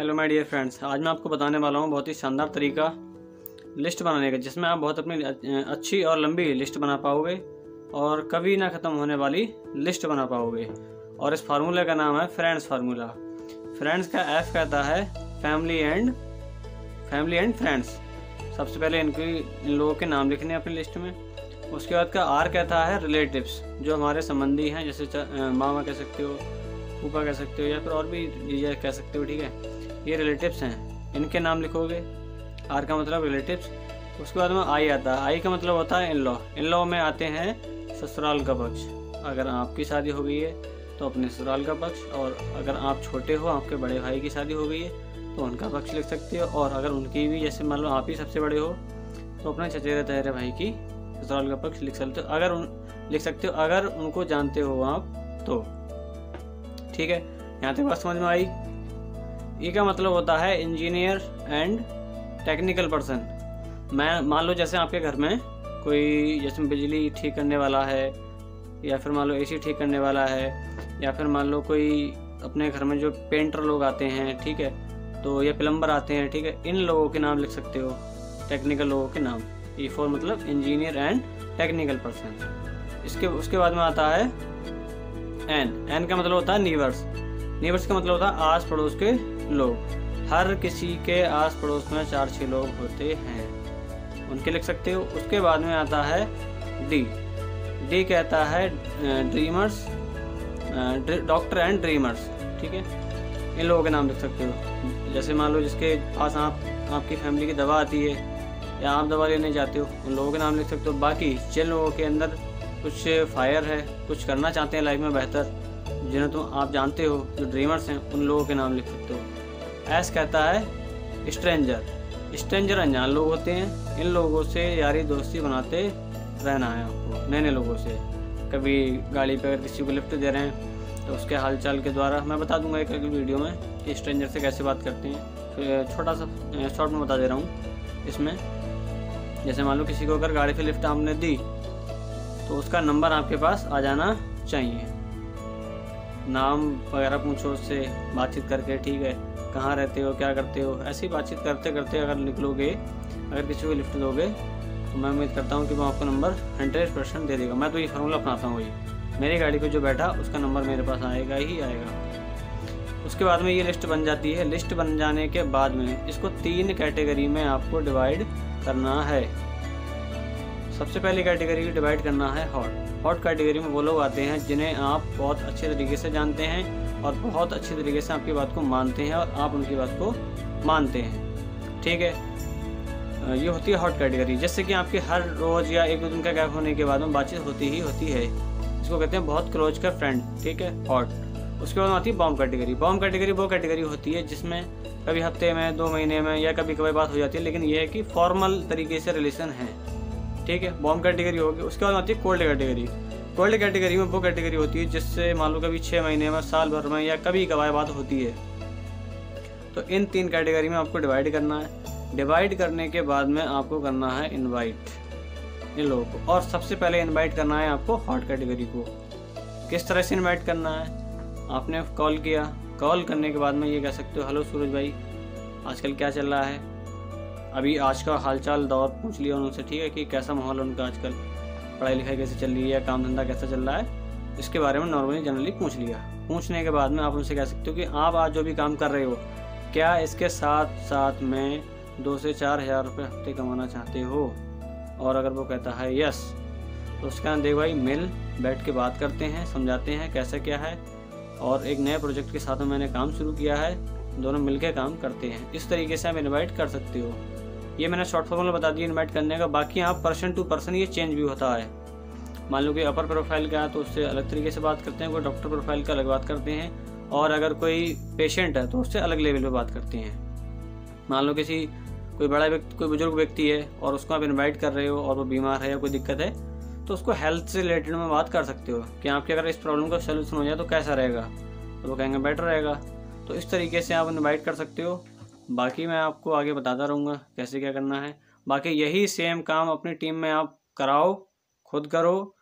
Hello my dear friends, आज मैं आपको बताने वाला हूँ बहुत ही शानदार तरीका लिस्ट बनाने का, जिसमें आप बहुत अपनी अच्छी और लंबी लिस्ट बना पाओगे और कभी ना ख़त्म होने वाली लिस्ट बना पाओगे। और इस फार्मूले का नाम है फ्रेंड्स फार्मूला। फ्रेंड्स का एफ कहता है फैमिली एंड फ्रेंड्स। सबसे पहले इन लोगों के नाम लिखने हैं अपनी लिस्ट में। उसके बाद का आर कहता है रिलेटिव्स, जो हमारे संबंधी हैं, जैसे मामा कह सकते हो, फूफा कह सकते हो, या फिर और भी जीजा कह सकते हो। ठीक है, ये रिलेटिव्स हैं, इनके नाम लिखोगे। आर का मतलब रिलेटिव्स। उसके बाद में आई आता है। आई का मतलब होता है इन लॉ। इन लॉ में आते हैं ससुराल का पक्ष। अगर आपकी शादी हो गई है तो अपने ससुराल का पक्ष, और अगर आप छोटे हो, आपके बड़े भाई की शादी हो गई है तो उनका पक्ष लिख सकते हो। और अगर उनकी भी, जैसे मान लो आप ही सबसे बड़े हो, तो अपने चचेरे तहरे भाई की ससुराल का पक्ष लिख सकते हो। लिख सकते हो अगर उनको जानते हो आप तो। ठीक है, यहाँ तक बात समझ में आई। ई का मतलब होता है इंजीनियर एंड टेक्निकल पर्सन। मैं मान लो जैसे आपके घर में कोई, जैसे बिजली ठीक करने वाला है, या फिर मान लो एसी ठीक करने वाला है, या फिर मान लो कोई अपने घर में जो पेंटर लोग आते हैं, ठीक है, तो ये प्लम्बर आते हैं, ठीक है, इन लोगों के नाम लिख सकते हो, टेक्निकल लोगों के नाम। ई फॉर मतलब इंजीनियर एंड टेक्निकल पर्सन। उसके बाद में आता है एन। एन का मतलब होता है नीबर्स। नीबर्स का मतलब होता है आस पड़ोस के लोग। हर किसी के आस पड़ोस में 4-6 लोग होते हैं, उनके लिख सकते हो। उसके बाद में आता है डी। डी कहता है ड्रीमर्स, डॉक्टर एंड ड्रीमर्स। ठीक है, इन लोगों के नाम लिख सकते हो। जैसे मान लो जिसके पास आपकी फैमिली की दवा आती है, या आप दवा लेने जाते हो, उन लोगों के नाम लिख सकते हो। बाकी जिन लोगों के अंदर कुछ फायर है, कुछ करना चाहते हैं लाइफ में बेहतर, जिन्हें तुम आप जानते हो, जो ड्रीमर्स हैं, उन लोगों के नाम लिख सकते हो। एस कहता है स्ट्रेंजर। स्ट्रेंजर अनजान लोग होते हैं। इन लोगों से यारी दोस्ती बनाते रहना है आपको, नए नए लोगों से। कभी गाड़ी पे अगर किसी को लिफ्ट दे रहे हैं तो उसके हालचाल के द्वारा मैं बता दूंगा एक वीडियो में कि स्ट्रेंजर से कैसे बात करते हैं। फिर छोटा सा शॉर्ट में बता दे रहा हूँ इसमें। जैसे मान लो किसी को अगर गाड़ी पे लिफ्ट आपने दी तो उसका नंबर आपके पास आ जाना चाहिए। नाम वगैरह पूछो उससे, बातचीत करके, ठीक है, कहाँ रहते हो, क्या करते हो, ऐसी बातचीत करते करते अगर निकलोगे, अगर किसी को लिफ्ट दोगे, तो मैं उम्मीद करता हूँ कि वो आपको नंबर 100% दे देगा। मैं तो ये फार्मूला अपनाता हूँ, वही मेरी गाड़ी पे जो बैठा उसका नंबर मेरे पास आएगा ही आएगा। उसके बाद में ये लिस्ट बन जाती है। लिस्ट बन जाने के बाद में इसको 3 कैटेगरी में आपको डिवाइड करना है। सबसे पहली कैटेगरी को डिवाइड करना है हॉट। हॉट कैटेगरी में वो लोग आते हैं जिन्हें आप बहुत अच्छे तरीके से जानते हैं और बहुत अच्छे तरीके से आपकी बात को मानते हैं और आप उनकी बात को मानते हैं। ठीक है, ये होती है हॉट कैटेगरी, जिससे कि आपकी हर रोज़ या 1-2 दिन का गैप होने के बाद में बातचीत होती ही होती है। इसको कहते हैं बहुत क्लोज का फ्रेंड। ठीक है, हॉट। उसके बाद आती है बॉम्ब कैटेगरी। बॉम्ब कैटेगरी वो कैटेगरी होती है जिसमें कभी हफ्ते में, 2 महीने में, या कभी कभी बात हो जाती है, लेकिन यह है कि फॉर्मल तरीके से रिलेशन है। ठीक है, बॉम्ब कैटेगरी होगी। उसके बाद आती है कोल्ड कैटेगरी। कोल्ड कैटेगरी में वो कैटेगरी होती है जिससे मान लो कभी 6 महीने में, साल भर में, या कभी कभार बात होती है। तो इन 3 कैटेगरी में आपको डिवाइड करना है। डिवाइड करने के बाद में आपको करना है इनवाइट इन लोगों को। और सबसे पहले इनवाइट करना है आपको हॉट कैटेगरी को। किस तरह से इनवाइट करना है? आपने कॉल किया, कॉल करने के बाद में ये कह सकते हो, हेलो सूरज भाई, आजकल क्या चल रहा है? अभी आज का हालचाल दौर पूछ लिया उनसे, ठीक है, कि कैसा माहौल है उनका आजकल, पढ़ाई लिखाई कैसे चल रही है, काम धंधा कैसा चल रहा है, इसके बारे में नॉर्मली जनरली पूछ लिया। पूछने के बाद में आप उनसे कह सकते हो कि आप आज जो भी काम कर रहे हो, क्या इसके साथ साथ में 2 से 4 हज़ार रुपये हफ्ते कमाना चाहते हो? और अगर वो कहता है यस, तो उसका देख भाई, मिल बैठ के बात करते हैं, समझाते हैं कैसा क्या है, और एक नए प्रोजेक्ट के साथ में मैंने काम शुरू किया है, दोनों मिलकर काम करते हैं। इस तरीके से आप इनवाइट कर सकते हो। ये मैंने शॉर्ट फॉर्मूला बता दिया इनवाइट करने का। बाकी आप पर्सन टू पर्सन ये चेंज भी होता है। मान लो कि अपर प्रोफाइल का है तो उससे अलग तरीके से बात करते हैं, कोई डॉक्टर प्रोफाइल का अलग बात करते हैं, और अगर कोई पेशेंट है तो उससे अलग लेवल पे बात करते हैं। मान लो कोई बड़ा व्यक्ति, कोई बुजुर्ग व्यक्ति है और उसको आप इन्वाइट कर रहे हो और वो बीमार है या कोई दिक्कत है, तो उसको हेल्थ से रिलेटेड में बात कर सकते हो कि आपके अगर इस प्रॉब्लम का सोल्यूशन हो जाए तो कैसा रहेगा, तो वो कहेंगे बेटर रहेगा। तो इस तरीके से आप इन्वाइट कर सकते हो। बाकी मैं आपको आगे बताता रहूँगा कैसे क्या करना है। बाकी यही सेम काम अपनी टीम में आप कराओ, खुद करो,